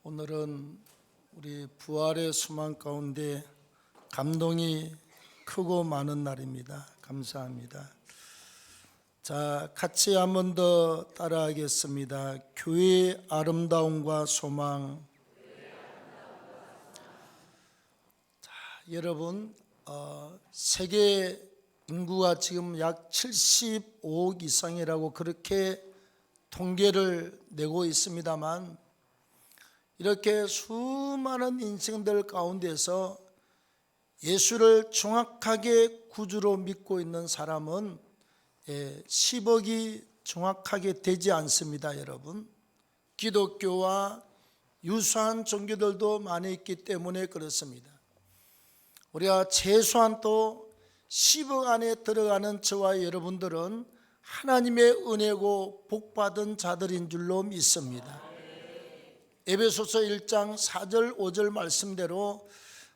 오늘은 우리 부활의 수망 가운데 감동이 크고 많은 날입니다. 감사합니다. 자, 같이 한 번 더 따라하겠습니다. 교회의 아름다움과 소망. 자, 여러분, 세계 인구가 지금 약 75억 이상이라고 그렇게 통계를 내고 있습니다만, 이렇게 수많은 인생들 가운데서 예수를 정확하게 구주로 믿고 있는 사람은 10억이 정확하게 되지 않습니다, 여러분. 기독교와 유사한 종교들도 많이 있기 때문에 그렇습니다. 우리가 최소한 또 10억 안에 들어가는 저와 여러분들은 하나님의 은혜고 복받은 자들인 줄로 믿습니다. 에베소서 1장 4절 5절 말씀대로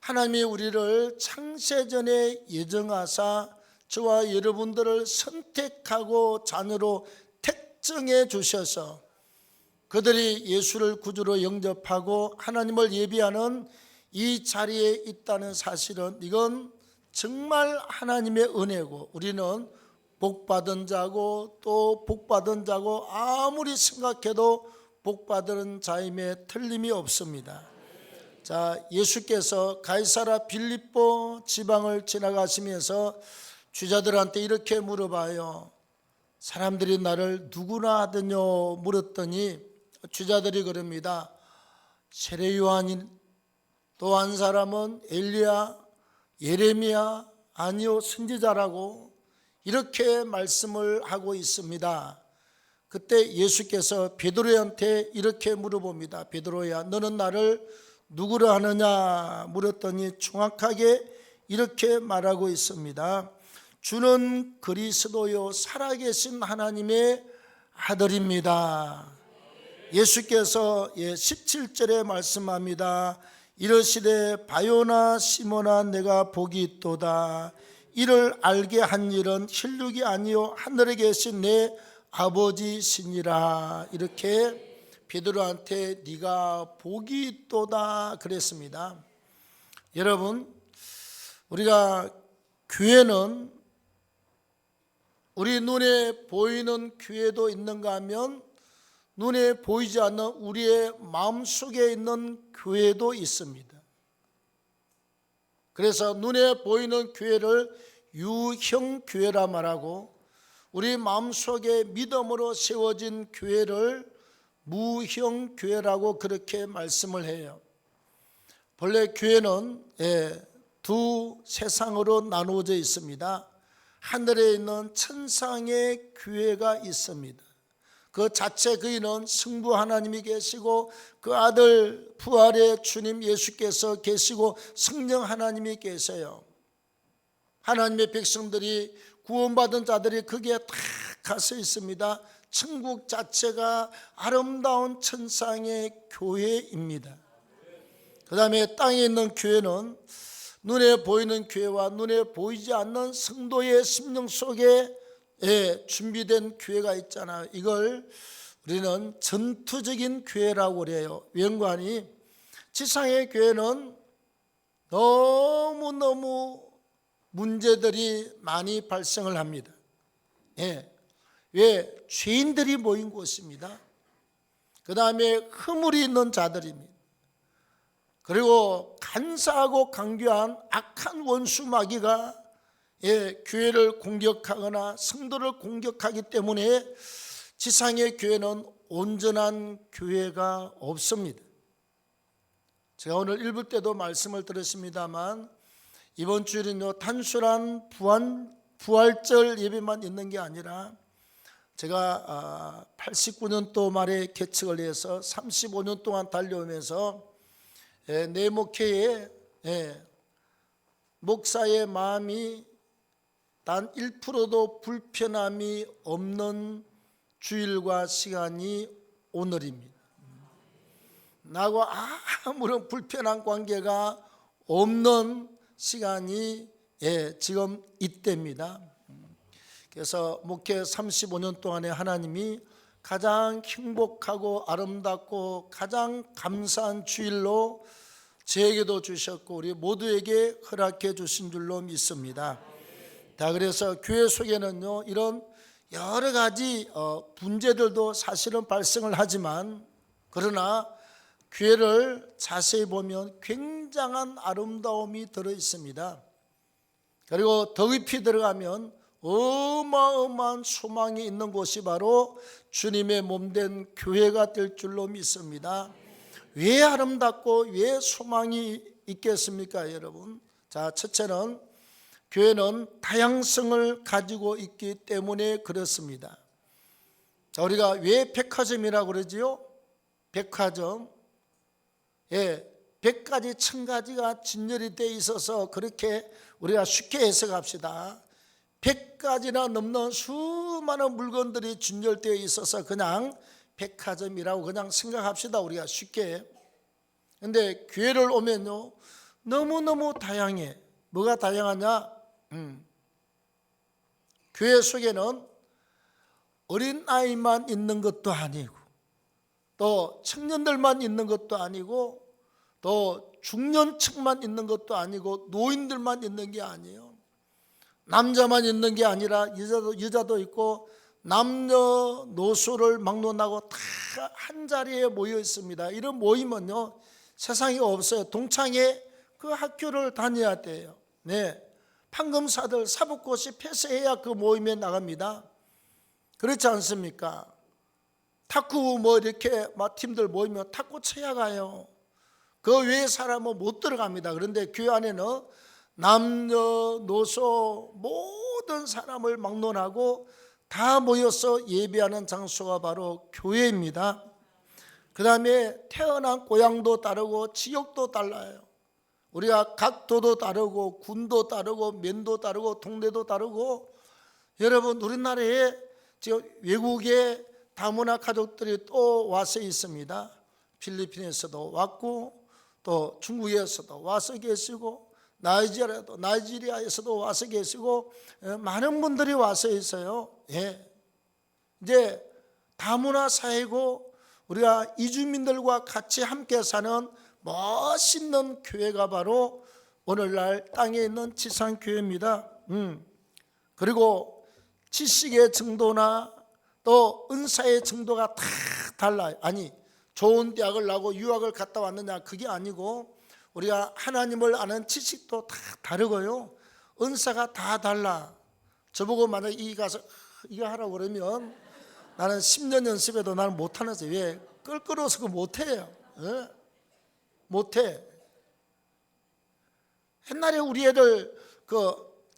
하나님이 우리를 창세전에 예정하사 저와 여러분들을 선택하고 자녀로 택정해 주셔서 그들이 예수를 구주로 영접하고 하나님을 예비하는 이 자리에 있다는 사실은 이건 정말 하나님의 은혜고, 우리는 복받은 자고 또 복받은 자고 아무리 생각해도 복받은 자임에 틀림이 없습니다. 자, 예수께서 가이사라 빌립보 지방을 지나가시면서 주자들한테 이렇게 물어봐요. 사람들이 나를 누구나 하더뇨 물었더니 주자들이 그럽니다. 세례 요한인, 또 한 사람은 엘리야, 예레미야, 아니요 선지자라고 이렇게 말씀을 하고 있습니다. 그때 예수께서 베드로한테 이렇게 물어봅니다. 베드로야, 너는 나를 누구로 하느냐 물었더니 정확하게 이렇게 말하고 있습니다. 주는 그리스도요 살아계신 하나님의 아들입니다. 예수께서 17절에 말씀합니다. 이르시되 바요나 시몬아 내가 복이 있도다. 이를 알게 한 일은 혈육이 아니요 하늘에 계신 내 아버지시니라. 이렇게 베드로한테 네가 복이 있도다 그랬습니다. 여러분, 우리가 교회는 우리 눈에 보이는 교회도 있는가 하면 눈에 보이지 않는 우리의 마음속에 있는 교회도 있습니다. 그래서 눈에 보이는 교회를 유형교회라 말하고 우리 마음속에 믿음으로 세워진 교회를 무형교회라고 그렇게 말씀을 해요. 본래 교회는 두 세상으로 나누어져 있습니다. 하늘에 있는 천상의 교회가 있습니다. 그 자체 그이는 성부 하나님이 계시고 그 아들 부활의 주님 예수께서 계시고 성령 하나님이 계세요. 하나님의 백성들이 구원받은 자들이 거기에 다 가서 있습니다. 천국 자체가 아름다운 천상의 교회입니다. 그 다음에 땅에 있는 교회는 눈에 보이는 교회와 눈에 보이지 않는 성도의 심령 속에 준비된 교회가 있잖아요. 이걸 우리는 전투적인 교회라고 그래요. 연관이 지상의 교회는 너무너무 문제들이 많이 발생을 합니다. 왜? 죄인들이 모인 곳입니다. 그 다음에 허물이 있는 자들입니다. 그리고 간사하고 강교한 악한 원수 마귀가 교회를 공격하거나 성도를 공격하기 때문에 지상의 교회는 온전한 교회가 없습니다. 제가 오늘 일부 때도 말씀을 들었습니다만 이번 주일은요 단순한 부활절 예배만 있는 게 아니라 제가 89년도 말에 개척을 해서 35년 동안 달려오면서 내 목회에 목사의 마음이 단 1%도 불편함이 없는 주일과 시간이 오늘입니다. 나하고 아무런 불편한 관계가 없는 시간이 지금 이때입니다. 그래서 목회 35년 동안에 하나님이 가장 행복하고 아름답고 가장 감사한 주일로 저에게도 주셨고 우리 모두에게 허락해 주신 줄로 믿습니다. 자, 그래서 교회 속에는요 이런 여러 가지 문제들도 사실은 발생을 하지만 그러나 교회를 자세히 보면 굉장한 아름다움이 들어 있습니다. 그리고 더 깊이 들어가면 어마어마한 소망이 있는 곳이 바로 주님의 몸된 교회가 될 줄로 믿습니다. 왜 아름답고 왜 소망이 있겠습니까, 여러분? 자, 첫째는 교회는 다양성을 가지고 있기 때문에 그렇습니다. 자, 우리가 왜 백화점이라고 그러지요? 백화점. 예, 100가지 1000가지가 진열이 돼 있어서 그렇게 우리가 쉽게 해석합시다. 100가지나 넘는 수많은 물건들이 진열되어 있어서 그냥 백화점이라고 그냥 생각합시다, 우리가 쉽게. 근데 교회를 오면요 너무너무 다양해. 뭐가 다양하냐? 교회 속에는 어린아이만 있는 것도 아니고 또 청년들만 있는 것도 아니고 또 중년층만 있는 것도 아니고 노인들만 있는 게 아니에요. 남자만 있는 게 아니라 여자도 있고 남녀노소를 막론하고 다 한 자리에 모여 있습니다. 이런 모임은요 세상에 없어요. 동창회 그 학교를 다녀야 돼요. 네, 판검사들 사법고시 패스해야 그 모임에 나갑니다. 그렇지 않습니까? 탁구 뭐 이렇게 막 팀들 모이면 탁구 쳐야 가요. 그 외에 사람은 못 들어갑니다. 그런데 교회 안에는 남녀노소 모든 사람을 막론하고 다 모여서 예배하는 장소가 바로 교회입니다. 그 다음에 태어난 고향도 다르고 지역도 달라요. 우리가 각도도 다르고 군도 다르고 면도 다르고 동네도 다르고 여러분 우리나라에 지금 외국에 다문화 가족들이 또 와서 있습니다. 필리핀에서도 왔고 또 중국에서도 와서 계시고 나이지리아에서도 와서 계시고 많은 분들이 와서 있어요. 예. 이제 다문화 사회고 우리가 이주민들과 같이 함께 사는 멋있는 교회가 바로 오늘날 땅에 있는 지상교회입니다. 그리고 지식의 정도나 또 은사의 정도가 다 달라요. 아니 좋은 대학을 나고 유학을 갔다 왔느냐 그게 아니고 우리가 하나님을 아는 지식도 다 다르고요. 은사가 다 달라. 저보고 만약에 이거 하라고 그러면 나는 10년 연습해도 나는 못하는 거예요. 왜? 끌끌어서 그거 못해요. 예? 못해. 옛날에 우리 애들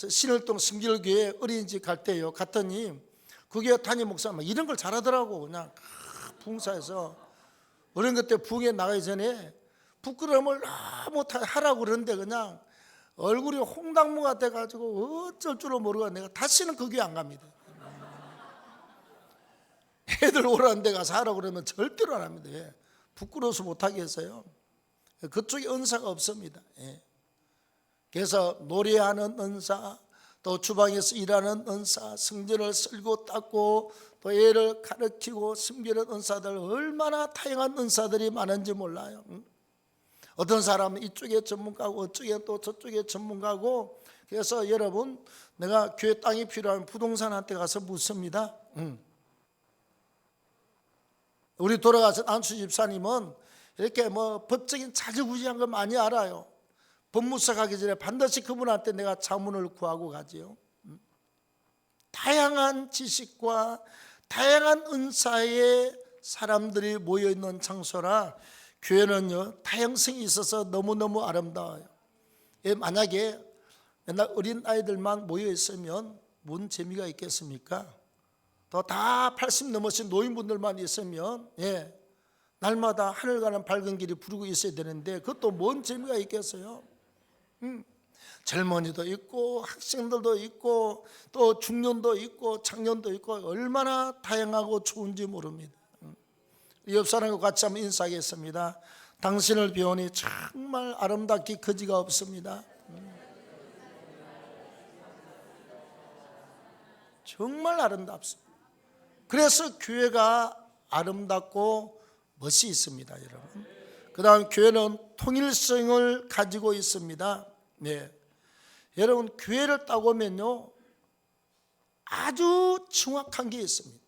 신월동 성길교회 어린이집 갈 때요 갔더니 그게 담임 목사님 이런 걸 잘하더라고. 그냥 부흥사에서 어린 것 때 부흥에 나가기 전에 부끄러움을 너무 하라고 그러는데 그냥 얼굴이 홍당무가 돼가지고 어쩔 줄을 모르고 내가 다시는 그 교회 안 갑니다. 애들 오라는 데 가서 하라고 그러면 절대로 안 합니다. 예. 부끄러워서 못하게 해서요. 그쪽에 은사가 없습니다. 예. 그래서 노래하는 은사, 또 주방에서 일하는 은사, 성전을 쓸고 닦고 또 애를 가르치고 섬기는 은사들 얼마나 다양한 은사들이 많은지 몰라요. 어떤 사람은 이쪽에 전문가고 어쪽에 또 저쪽에 전문가고 그래서 여러분 내가 교회 땅이 필요하면 부동산한테 가서 묻습니다. 우리 돌아가신 안수 집사님은 이렇게 뭐 법적인 자주구지한 거 많이 알아요. 법무사 가기 전에 반드시 그분한테 내가 자문을 구하고 가지요. 다양한 지식과 다양한 은사의 사람들이 모여있는 장소라 교회는요 다양성이 있어서 너무너무 아름다워요. 만약에 맨날 어린 아이들만 모여있으면 뭔 재미가 있겠습니까? 또 다 80 넘으신 노인분들만 있으면 날마다 하늘 가는 밝은 길이 부르고 있어야 되는데 그것도 뭔 재미가 있겠어요? 젊은이도 있고 학생들도 있고 또 중년도 있고 청년도 있고 얼마나 다양하고 좋은지 모릅니다. 옆 사람과 같이 한번 인사하겠습니다. 당신을 배우니 정말 아름답기 거지가 없습니다. 정말 아름답습니다. 그래서 교회가 아름답고 멋이 있습니다, 여러분. 그 다음 교회는 통일성을 가지고 있습니다. 네. 여러분, 교회를 따고 보면요, 아주 정확한 게 있습니다.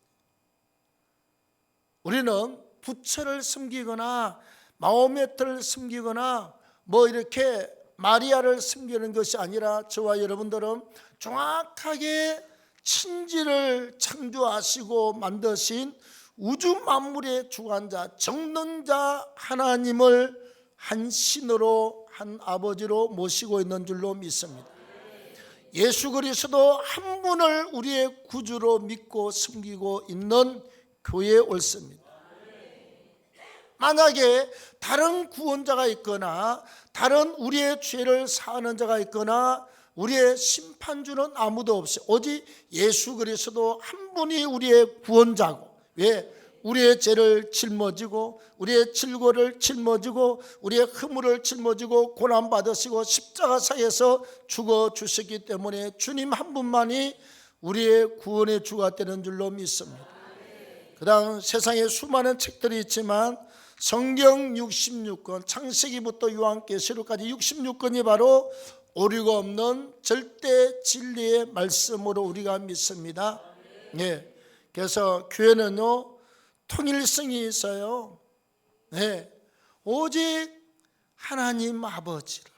우리는 부처를 섬기거나 마호메트를 섬기거나 뭐 이렇게 마리아를 섬기는 것이 아니라 저와 여러분들은 정확하게 천지를 창조하시고 만드신 우주 만물의 주관자, 정론자 하나님을 한 신으로, 한 아버지로 모시고 있는 줄로 믿습니다. 예수 그리스도 한 분을 우리의 구주로 믿고 섬기고 있는 교회에 옳습니다. 만약에 다른 구원자가 있거나 다른 우리의 죄를 사하는 자가 있거나 우리의 심판주는 아무도 없이 오직 예수 그리스도 한 분이 우리의 구원자고, 왜? 우리의 죄를 짊어지고 우리의 질고를 짊어지고 우리의 허물을 짊어지고 고난받으시고 십자가상에서 죽어주셨기 때문에 주님 한 분만이 우리의 구원의 주가 되는 줄로 믿습니다. 그 다음 세상에 수많은 책들이 있지만 성경 66권, 창세기부터 요한계시록까지 66권이 바로 오류가 없는 절대 진리의 말씀으로 우리가 믿습니다. 네. 그래서 교회는요, 통일성이 있어요. 네. 오직 하나님 아버지를,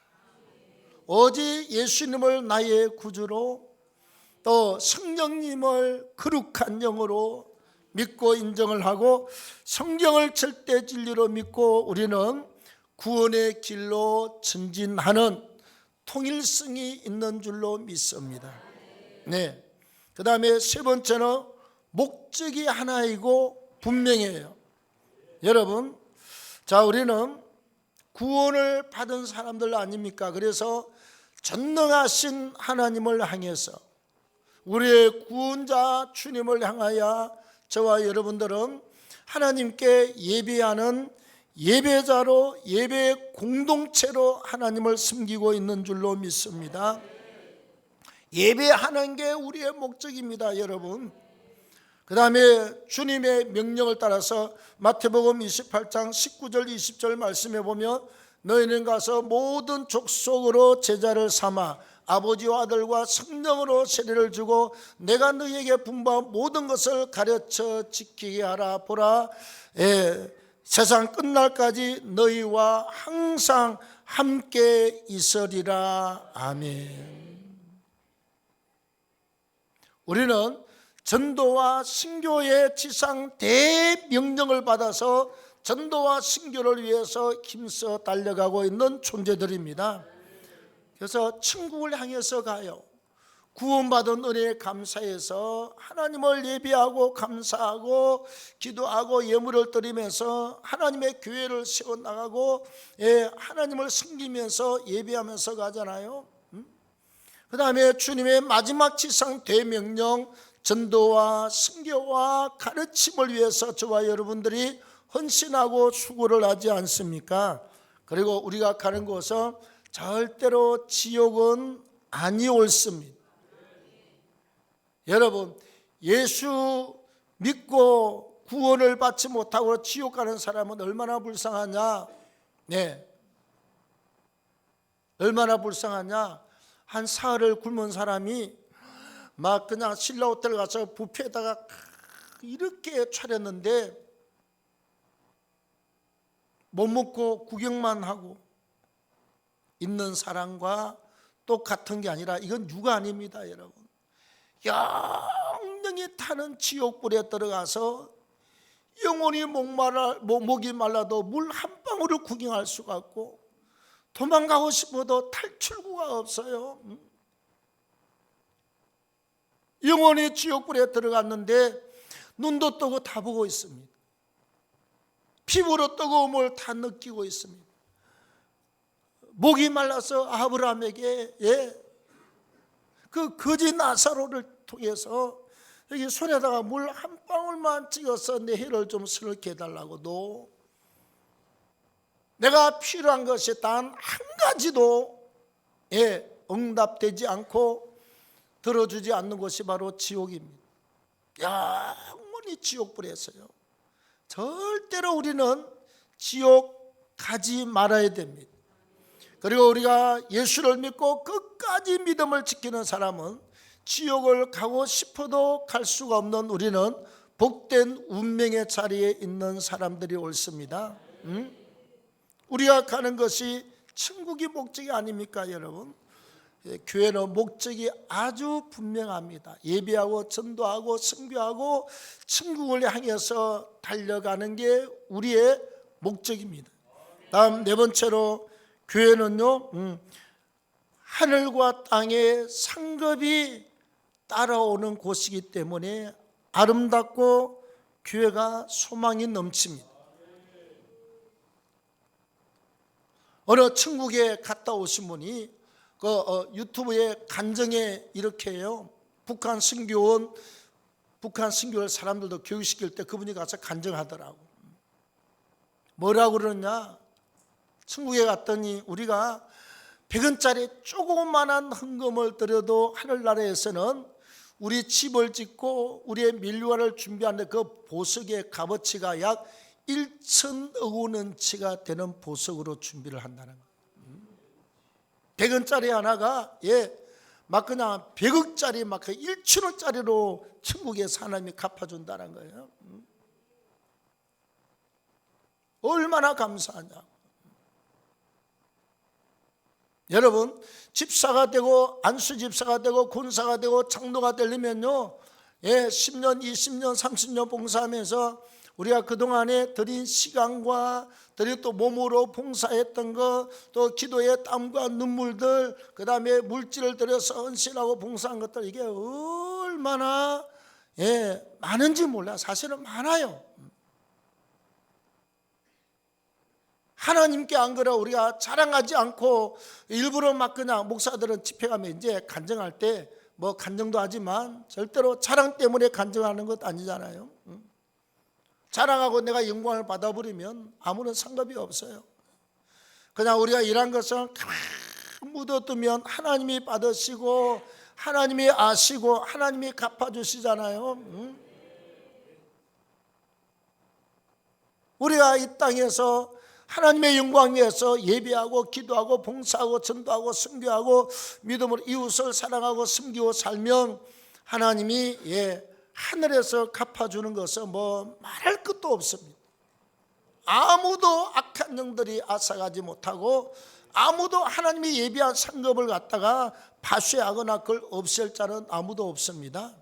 오직 예수님을 나의 구주로, 또 성령님을 거룩한 영으로 믿고 인정을 하고 성경을 절대 진리로 믿고 우리는 구원의 길로 전진하는 통일성이 있는 줄로 믿습니다. 네. 그 다음에 세 번째는 목적이 하나이고 분명해요. 여러분, 자, 우리는 구원을 받은 사람들 아닙니까? 그래서 전능하신 하나님을 향해서 우리의 구원자 주님을 향하여 저와 여러분들은 하나님께 예배하는 예배자로, 예배 공동체로 하나님을 섬기고 있는 줄로 믿습니다. 예배하는 게 우리의 목적입니다, 여러분. 그 다음에 주님의 명령을 따라서 마태복음 28장 19절 20절 말씀해 보면 너희는 가서 모든 족속으로 제자를 삼아 아버지와 아들과 성령으로 세례를 주고 내가 너희에게 분부한 모든 것을 가르쳐 지키게 하라. 보라, 세상 끝날까지 너희와 항상 함께 있으리라. 아멘. 우리는 전도와 선교의 지상 대명령을 받아서 전도와 선교를 위해서 힘써 달려가고 있는 존재들입니다. 그래서 천국을 향해서 가요. 구원받은 은혜에 감사해서 하나님을 예배하고 감사하고 기도하고 예물을 드리면서 하나님의 교회를 세워나가고 하나님을 섬기면서 예배하면서 가잖아요. 그 다음에 주님의 마지막 지상 대명령 전도와 선교와 가르침을 위해서 저와 여러분들이 헌신하고 수고를 하지 않습니까? 그리고 우리가 가는 곳은 절대로 지옥은 아니 옳습니다. 여러분, 예수 믿고 구원을 받지 못하고 지옥 가는 사람은 얼마나 불쌍하냐? 네, 얼마나 불쌍하냐? 한 사흘을 굶은 사람이 막 그냥 신라 호텔 가서 뷔페에다가 이렇게 차렸는데 못 먹고 구경만 하고 있는 사람과 똑같은 게 아니라 이건 유가 아닙니다, 여러분. 영영이 타는 지옥불에 들어가서 영원히 목이 말라도 물 한 방울을 구경할 수가 없고 도망가고 싶어도 탈출구가 없어요. 영원히 지옥불에 들어갔는데 눈도 뜨고 다 보고 있습니다. 피부로 뜨거움을 다 느끼고 있습니다. 목이 말라서 아브라함에게 그 거지 나사로를 통해서 여기 손에다가 물 한 방울만 찍어서 내 혀를 좀 스럽게 해달라고도 내가 필요한 것이 단 한 가지도 응답되지 않고 들어주지 않는 것이 바로 지옥입니다. 영원히 영원히 지옥불에서요. 절대로 우리는 지옥 가지 말아야 됩니다. 그리고 우리가 예수를 믿고 끝까지 믿음을 지키는 사람은 지옥을 가고 싶어도 갈 수가 없는 우리는 복된 운명의 자리에 있는 사람들이 옳습니다. 우리가 가는 것이 천국이 목적이 아닙니까, 여러분? 교회는 목적이 아주 분명합니다. 예배하고 전도하고 선교하고 천국을 향해서 달려가는 게 우리의 목적입니다. 다음 네 번째로 교회는요, 하늘과 땅의 상급이 따라오는 곳이기 때문에 아름답고 교회가 소망이 넘칩니다. 어느 천국에 갔다 오신 분이 유튜브에 간증에 이렇게 해요. 북한 선교원, 북한 선교를 사람들도 교육시킬 때 그분이 가서 간증하더라고. 뭐라고 그러냐? 천국에 갔더니 우리가 100원짜리 조그만한 헌금을 드려도 하늘나라에서는 우리 집을 짓고 우리의 밀류화를 준비하는데 그 보석의 값어치가 약 1천억 원어치가 되는 보석으로 준비를 한다는 거예요. 100원짜리 하나가 막 그냥 100억짜리 막 1천원짜리로 천국에서 하나님이 갚아준다는 거예요. 얼마나 감사하냐. 여러분, 집사가 되고 안수집사가 되고 군사가 되고 장로가 되려면요, 10년, 20년, 30년 봉사하면서 우리가 그동안에 드린 시간과 드린 또 몸으로 봉사했던 것, 또 기도의 땀과 눈물들, 그 다음에 물질을 들여서 헌신하고 봉사한 것들, 이게 얼마나 많은지 몰라. 사실은 많아요. 하나님께 안 그래 우리가 자랑하지 않고 일부러 막 그냥 목사들은 집회 가면 이제 간증할 때 뭐 간증도 하지만 절대로 자랑 때문에 간증하는 것 아니잖아요. 자랑하고 내가 영광을 받아버리면 아무런 상관이 없어요. 그냥 우리가 일한 것은 가만히 묻어두면 하나님이 받으시고 하나님이 아시고 하나님이 갚아주시잖아요. 우리가 이 땅에서 하나님의 영광 위해서 예배하고 기도하고 봉사하고 전도하고 선교하고 믿음으로 이웃을 사랑하고 섬기고 살면 하나님이 하늘에서 갚아주는 것은 뭐 말할 것도 없습니다. 아무도 악한 영들이 앗아가지 못하고 아무도 하나님이 예비한 상급을 갖다가 파쇄하거나 그걸 없앨 자는 아무도 없습니다.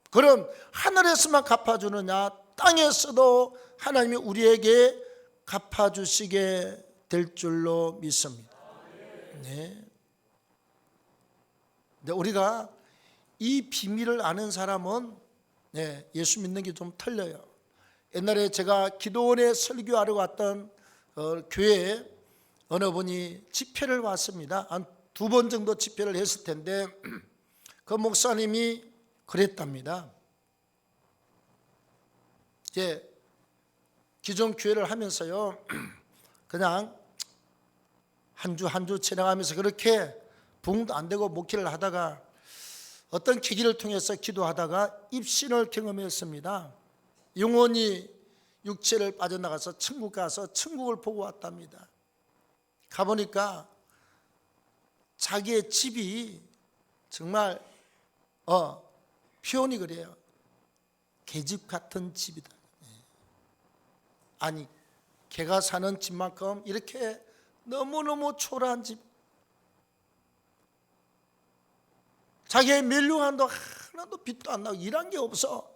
그럼 하늘에서만 갚아주느냐, 땅에서도 하나님이 우리에게 갚아주시게 될 줄로 믿습니다. 네. 우리가 이 비밀을 아는 사람은 예수 믿는 게 좀 틀려요. 옛날에 제가 기도원에 설교하러 갔던 교회에 어느 분이 집회를 왔습니다. 한 2번 정도 집회를 했을 텐데 그 목사님이 그랬답니다. 이제 기존 교회를 하면서요, 그냥 한 주 한 주 지나가면서 그렇게 부흥도 안 되고 목회를 하다가 어떤 계기를 통해서 기도하다가 입신을 경험했습니다. 영혼이 육체를 빠져나가서 천국 가서 천국을 보고 왔답니다. 가보니까 자기의 집이 정말 표현이 그래요. 개집 같은 집이다. 아니, 개가 사는 집만큼 이렇게 너무너무 초라한 집, 자기의 멸류관도 하나도 빛도 안 나고 일한 게 없어.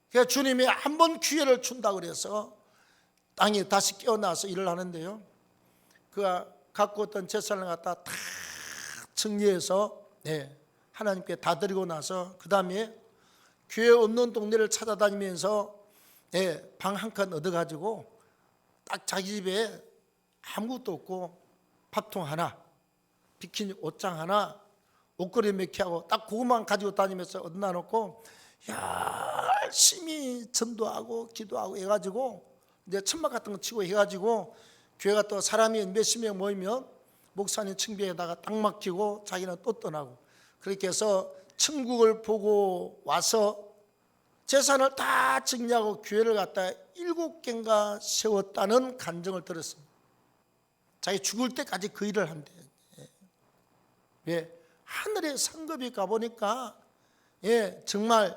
그래서 주님이 한 번 기회를 준다고 그래서 땅에 다시 깨어나서 일을 하는데요, 그가 갖고 왔던 재산을 갖다 다 정리해서 하나님께 다 드리고 나서 그 다음에 교회 없는 동네를 찾아다니면서 방 한 칸 얻어가지고 딱 자기 집에 아무것도 없고 밥통 하나, 비키니 옷장 하나, 옷걸이 몇 개 하고 딱 그것만 가지고 다니면서 얻어 놓고 열심히 전도하고 기도하고 해가지고 이제 천막 같은 거 치고 해가지고 교회가 또 사람이 몇십 명 모이면 목사님 층비에다가 딱 맡기고 자기는 또 떠나고, 그렇게 해서 천국을 보고 와서 재산을 다 정리하고 교회를 갖다 7개인가 세웠다는 간증을 들었습니다. 자기 죽을 때까지 그 일을 한대. 왜? 하늘에 상급이 가보니까 정말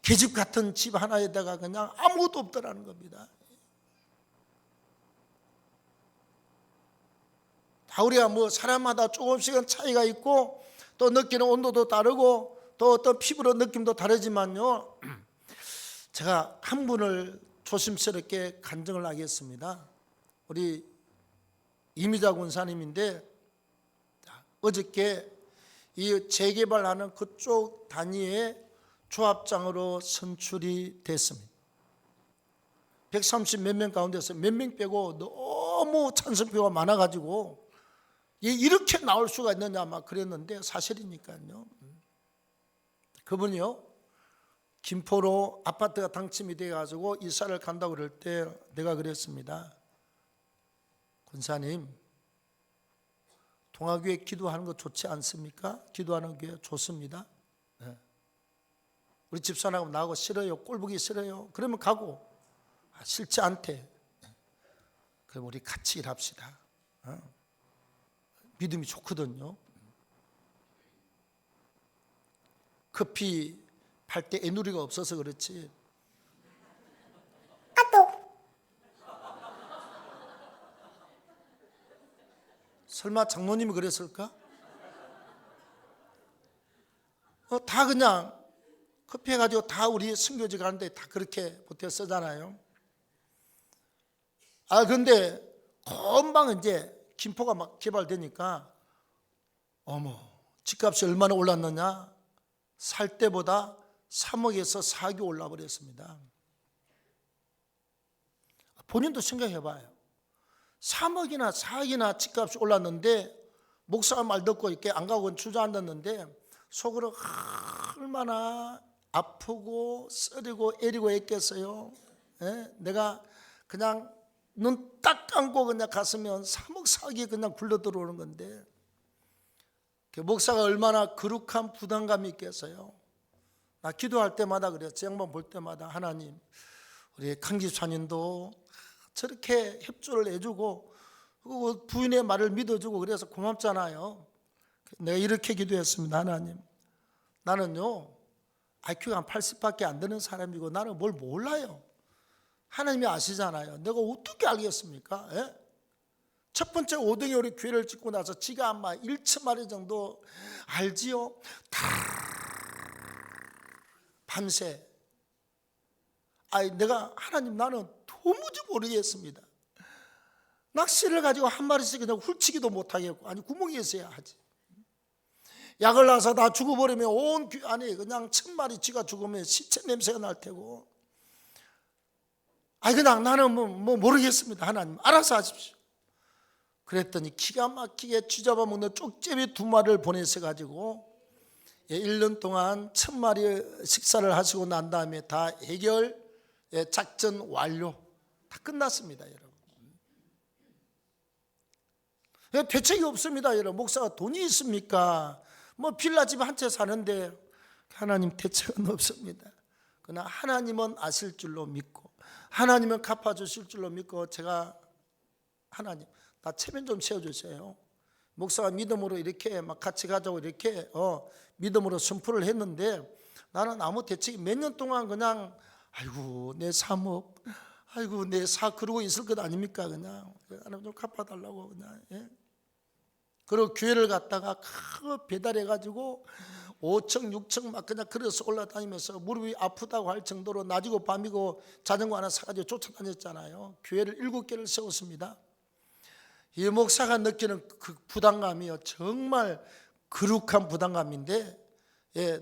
계집 같은 집 하나에다가 그냥 아무것도 없더라는 겁니다. 다 우리가 뭐 사람마다 조금씩은 차이가 있고 또 느끼는 온도도 다르고 또 어떤 피부로 느낌도 다르지만요, 제가 한 분을 조심스럽게 간증을 하겠습니다. 우리 이미자 군사님인데 어저께 이 재개발하는 그쪽 단위의 조합장으로 선출이 됐습니다. 130 몇 명 가운데서 몇 명 빼고 너무 찬성표가 많아가지고 이렇게 나올 수가 있느냐 막 그랬는데 사실이니까요. 그분이요, 김포로 아파트가 당첨이 돼가지고 이사를 간다고 그럴 때 내가 그랬습니다. 권사님, 동아교회 기도하는 거 좋지 않습니까? 기도하는 교회 좋습니다. 우리 집사람하고 나하고 싫어요, 꼴보기 싫어요. 그러면 가고, 싫지 않대. 그럼 우리 같이 일합시다. 믿음이 좋거든요. 커피 팔 때 애누리가 없어서 그렇지. 설마 장로님이 그랬을까? 다 그냥 커피 해가지고 다 우리 선교지 가는데 다 그렇게 보태 쓰잖아요. 근데 금방 이제 김포가 막 개발되니까 어머, 집값이 얼마나 올랐느냐? 살 때보다 3억에서 4억 올라 버렸습니다. 본인도 생각해 봐요. 3억이나 4억이나 집값이 올랐는데 목사가 말 듣고 이렇게 안 가고 주저앉았는데 속으로 얼마나 아프고 쓰리고 애리고 했겠어요. 내가 그냥 눈 딱 감고 그냥 갔으면 3억 4억이 그냥 굴러 들어오는 건데 목사가 얼마나 거룩한 부담감이 있겠어요. 나 기도할 때마다 그랬어요. 양반 볼 때마다 하나님, 우리 강집사님도 저렇게 협조를 해주고 부인의 말을 믿어주고 그래서 고맙잖아요. 내가 이렇게 기도했습니다. 하나님, 나는요 IQ가 한 80밖에 안 되는 사람이고 나는 뭘 몰라요. 하나님이 아시잖아요. 내가 어떻게 알겠습니까? 첫 번째 5등이 우리 교회를 짓고 나서 지가 아마 1천마리 정도 알지요. 다 밤새 내가 하나님, 나는 도무지 모르겠습니다. 낚시를 가지고 한 마리씩 그냥 훌치기도 못하겠고, 구멍이 있어야 하지. 약을 놔서 다 죽어버리면 온 안에 그냥 1000마리 쥐가 죽으면 시체 냄새가 날 테고. 그냥 나는 뭐 모르겠습니다. 하나님 알아서 하십시오. 그랬더니 기가 막히게 쥐잡아 먹는 쪽제비 2마리를 보내서 가지고 1년 동안 1000마리 식사를 하시고 난 다음에 다 해결 작전 완료 다 끝났습니다. 여러분, 대책이 없습니다. 여러분, 목사가 돈이 있습니까? 뭐 빌라집 한 채 사는데 하나님 대책은 없습니다. 그러나 하나님은 아실 줄로 믿고 하나님은 갚아주실 줄로 믿고 제가 하나님, 나 체면 좀 세워주세요. 목사가 믿음으로 이렇게 막 같이 가자고 이렇게 믿음으로 선포를 했는데 나는 아무 대책이 몇 년 동안 그냥 아이고 내 3억, 아이고 내 4 그러고 있을 것 아닙니까? 그냥 하나님 좀 갚아달라고 그냥. 그리고 교회를 갔다가 배달해가지고 5층 6층 막 그냥 걸어서 올라다니면서 무릎이 아프다고 할 정도로 낮이고 밤이고 자전거 하나 사가지고 쫓아다녔잖아요. 교회를 7개를 세웠습니다. 이 목사가 느끼는 그 부담감이요, 정말 거룩한 부담감인데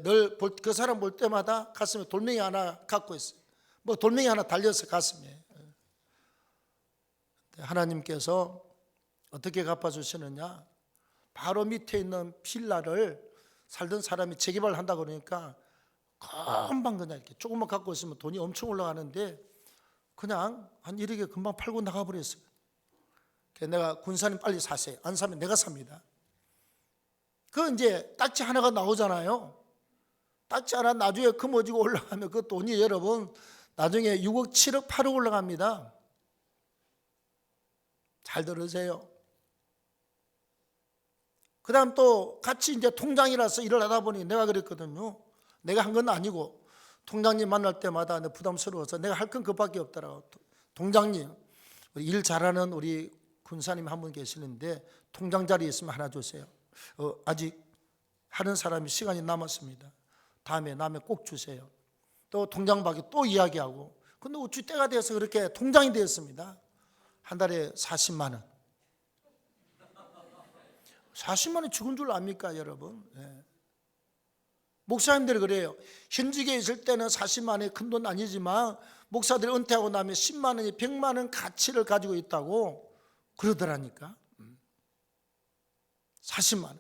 늘 그 사람 볼 때마다 가슴에 돌멩이 하나 갖고 있어요. 뭐 돌멩이 하나 달려서 가슴에. 하나님께서 어떻게 갚아주시느냐, 바로 밑에 있는 빌라를 살던 사람이 재개발한다 그러니까 금방 그냥 이렇게 조금만 갖고 있으면 돈이 엄청 올라가는데 그냥 한 1억에 금방 팔고 나가버렸어요. 내가 군사님 빨리 사세요. 안 사면 내가 삽니다. 그 이제 딱지 하나가 나오잖아요. 딱지 하나 나중에 금어지고 올라가면 그 돈이 여러분 나중에 6억, 7억, 8억 올라갑니다. 잘 들으세요. 그 다음 또 같이 이제 통장이라서 일을 하다 보니 내가 그랬거든요. 내가 한 건 아니고 통장님 만날 때마다 부담스러워서 내가 할 건 그밖에 없더라고. 통장님, 일 잘하는 우리 군사님 한 분 계시는데 통장 자리 있으면 하나 주세요. 아직 하는 사람이 시간이 남았습니다. 다음에 꼭 주세요. 또 통장 밖에 또 이야기하고. 근데 우주 때가 돼서 그렇게 통장이 되었습니다. 한 달에 40만 원. 40만 원 죽은 줄 압니까 여러분? 네. 목사님들이 그래요. 현직에 있을 때는 40만 원이 큰 돈 아니지만 목사들이 은퇴하고 나면 10만 원이 100만 원 가치를 가지고 있다고 그러더라니까. 40만 원.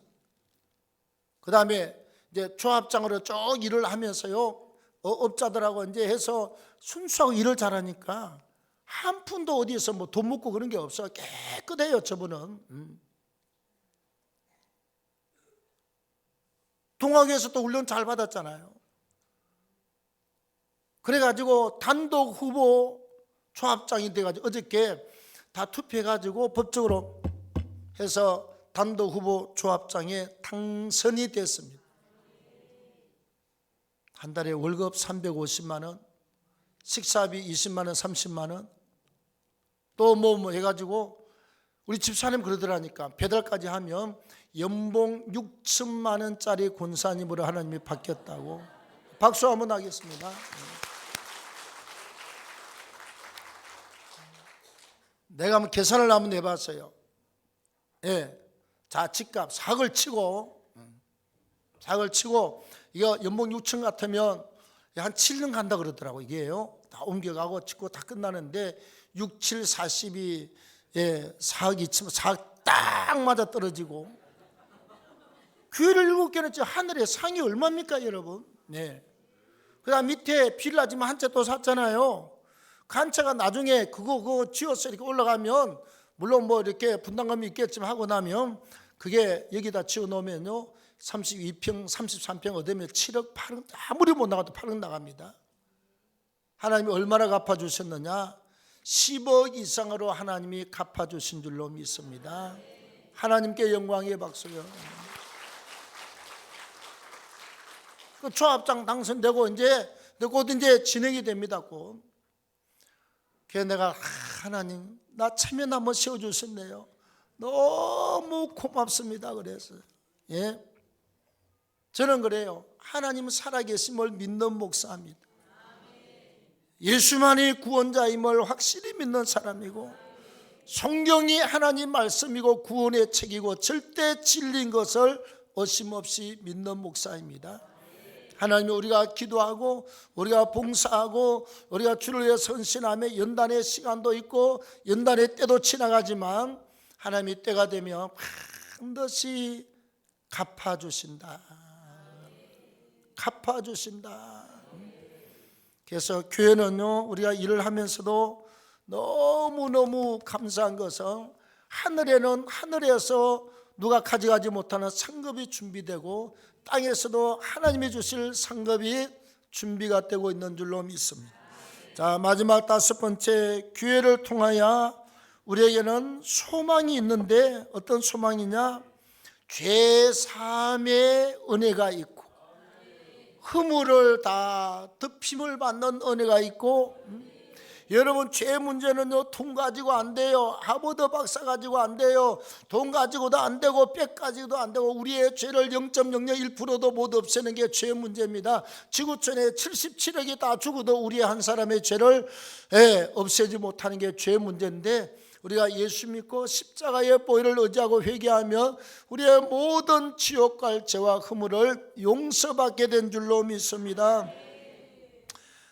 그 다음에 이제 조합장으로 쭉 일을 하면서요. 업자들하고 이제 해서 순수하고 일을 잘하니까 한 푼도 어디에서 뭐 돈 묻고 그런 게 없어요. 깨끗해요 저분은. 동학에서 또 훈련 잘 받았잖아요. 그래가지고 단독 후보 조합장이 돼가지고 어저께 다 투표해가지고 법적으로 해서 단독 후보 조합장에 당선이 됐습니다. 한 달에 월급 350만 원, 식사비 20만 원, 30만 원, 또 뭐 해가지고 우리 집사님 그러더라니까. 배달까지 하면 연봉 6천만 원짜리 권사님으로 하나님이 바뀌었다고. 박수 한번 하겠습니다. 내가 한번 계산을 한번 해봤어요. 예, 자 집값 4억을 치고 이거 연봉 6천 같으면 한 7년 간다 그러더라고. 이게요 다 옮겨가고 짓고 다 끝나는데 6, 7, 42 4억 2천 4억 딱 맞아 떨어지고 교회를 7개는 하늘에 상이 얼마입니까 여러분? 네. 그 다음 밑에 빌라지만 한 채 또 샀잖아요. 그 한 채가 나중에 그거 지어서 이렇게 올라가면 물론 뭐 이렇게 분담감이 있겠지만 하고 나면 그게 여기다 지어 놓으면요 32평 33평 얻으면 7억 8억 아무리 못 나가도 8억 나갑니다. 하나님이 얼마나 갚아주셨느냐? 10억 이상으로 하나님이 갚아주신 줄로 믿습니다. 하나님께 영광의 박수요. 그 조합장 당선되고 이제 곧 이제 진행이 됩니다. 그래서 내가 하나님 나 체면 한번 세워주셨네요. 너무 고맙습니다. 그래서 예, 저는 그래요. 하나님은 살아계심을 믿는 목사입니다. 예수만이 구원자임을 확실히 믿는 사람이고 성경이 하나님 말씀이고 구원의 책이고 절대 진리인 것을 어심없이 믿는 목사입니다. 하나님이 우리가 기도하고 우리가 봉사하고 우리가 주를 위해 헌신하며 연단의 시간도 있고 연단의 때도 지나가지만 하나님이 때가 되면 반드시 갚아주신다. 그래서 교회는요 우리가 일을 하면서도 너무너무 감사한 것은 하늘에는 하늘에서 누가 가져가지 못하는 상급이 준비되고 땅에서도 하나님이 주실 상급이 준비가 되고 있는 줄로 믿습니다. 자, 마지막 5번째, 교회를 통하여 우리에게는 소망이 있는데 어떤 소망이냐? 죄 사함의 은혜가 있고 허물을 다 덮임을 받는 은혜가 있고 여러분 죄 문제는요 돈 가지고 안 돼요. 하버드 박사 가지고 안 돼요. 돈 가지고도 안 되고 백 가지고도 안 되고 우리의 죄를 0.001%도 못 없애는 게 죄 문제입니다. 지구촌에 77억이 다 죽어도 우리의 한 사람의 죄를 없애지 못하는 게 죄 문제인데 우리가 예수 믿고 십자가의 보혈을 의지하고 회개하며 우리의 모든 지옥 갈 죄와 허물을 용서받게 된 줄로 믿습니다.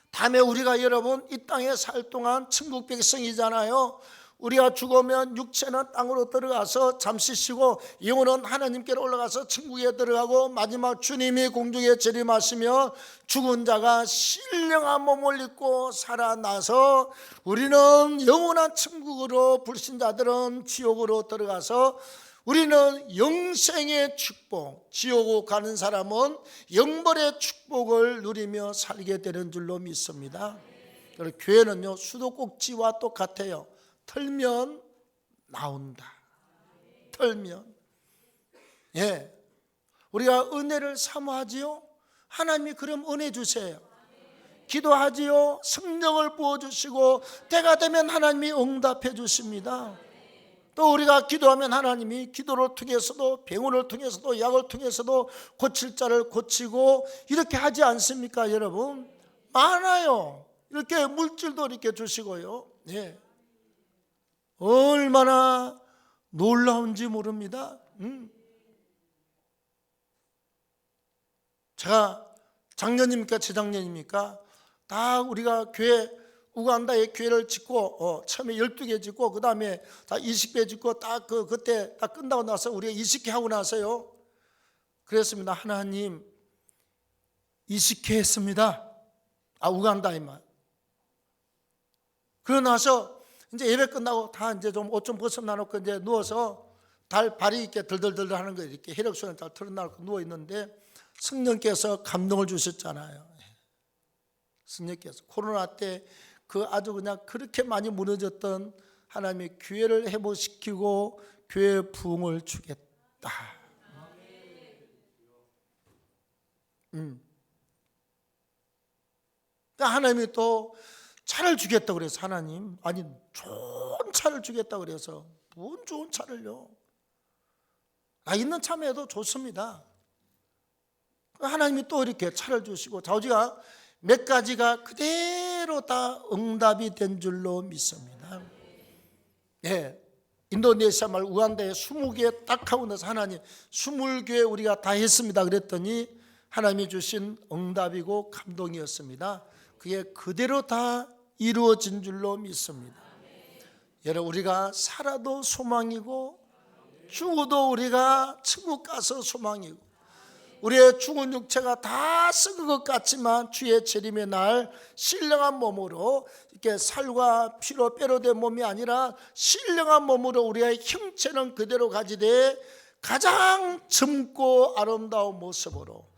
다음에 우리가 여러분 이 땅에 살 동안 천국 백성이잖아요. 우리가 죽으면 육체는 땅으로 들어가서 잠시 쉬고 영혼은 하나님께로 올라가서 천국에 들어가고 마지막 주님이 공중에 재림하시며 죽은 자가 신령한 몸을 입고 살아나서 우리는 영원한 천국으로 불신자들은 지옥으로 들어가서 우리는 영생의 축복, 지옥 가는 사람은 영벌의 축복을 누리며 살게 되는 줄로 믿습니다. 그리고 교회는요, 수도꼭지와 똑같아요. 털면 나온다. 털면. 예. 우리가 은혜를 사모하지요? 하나님이 그럼 은혜 주세요. 기도하지요? 성령을 부어주시고 때가 되면 하나님이 응답해 주십니다. 또 우리가 기도하면 하나님이 기도를 통해서도 병원을 통해서도 약을 통해서도 고칠 자를 고치고 이렇게 하지 않습니까, 여러분? 많아요. 이렇게 물질도 이렇게 주시고요. 예. 얼마나 놀라운지 모릅니다. 제가 작년입니까, 재작년입니까? 다 우리가 교회 우간다에 교회를 짓고 처음에 12개 짓고 그 다음에 다 20개 짓고 딱 그때 딱 끝나고 나서 우리가 20개 하고 나서요 그랬습니다. 하나님 20개 했습니다. 우간다에만. 그러고 나서 이제 예배 끝나고 다 이제 좀 옷 좀 벗어나놓고 이제 누워서 발이 이렇게 덜덜덜 하는 거 이렇게 혈액순환 잘 털어나놓고 누워 있는데 성령께서 감동을 주셨잖아요. 성령께서 코로나 때 그 아주 그냥 그렇게 많이 무너졌던 하나님의 교회를 회복시키고 교회 부흥을 주겠다. 그러니까 하나님이 또 차를 주겠다 그래서 하나님 아니 좋은 차를 주겠다 그래서 뭔 좋은 차를요? 있는 차매도 좋습니다. 하나님이 또 이렇게 차를 주시고 좌우지가 몇 가지가 그대로 다 응답이 된 줄로 믿습니다. 예, 인도네시아 말 우간다에 20개 딱 하고 나서 하나님 20개 우리가 다 했습니다 그랬더니 하나님이 주신 응답이고 감동이었습니다. 그게 그대로 다 이루어진 줄로 믿습니다. 여러분 우리가 살아도 소망이고 죽어도 우리가 천국 가서 소망이고 우리의 죽은 육체가 다 썩은 것 같지만 주의 재림의 날 신령한 몸으로 이렇게 살과 피로 뼈로 된 몸이 아니라 신령한 몸으로 우리의 형체는 그대로 가지되 가장 젊고 아름다운 모습으로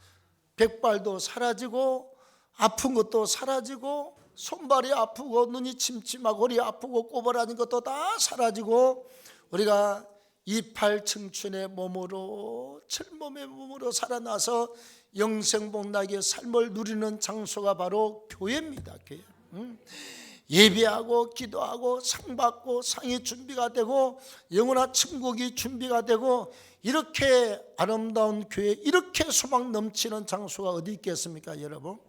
백발도 사라지고 아픈 것도 사라지고 손발이 아프고 눈이 침침하고 허리 아프고 꼬부라진 것도 다 사라지고 우리가 이팔 청춘의 몸으로 젊음의 몸으로 살아나서 영생복락의 삶을 누리는 장소가 바로 교회입니다. 교회. 예배하고 기도하고 상 받고 상이 준비가 되고 영원한 천국이 준비가 되고 이렇게 아름다운 교회 이렇게 소망 넘치는 장소가 어디 있겠습니까 여러분?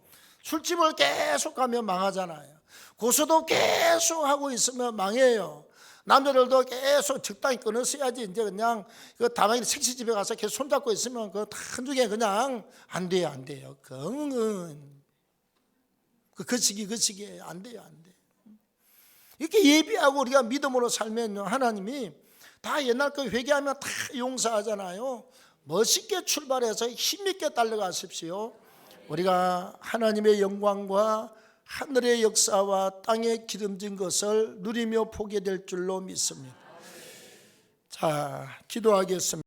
술집을 계속 가면 망하잖아요. 고소도 계속 하고 있으면 망해요. 남자들도 계속 적당히 끊었어야지. 이제 그냥 그 다방에 섹시집에 가서 계속 손잡고 있으면 그 한중에 그냥 안 돼요, 안 돼요. 그 시기에 안 돼요, 안 돼. 이렇게 예비하고 우리가 믿음으로 살면요, 하나님이 다 옛날 거 회개하면 다 용서하잖아요. 멋있게 출발해서 힘있게 달려가십시오. 우리가 하나님의 영광과 하늘의 역사와 땅에 기름진 것을 누리며 보게 될 줄로 믿습니다. 자, 기도하겠습니다.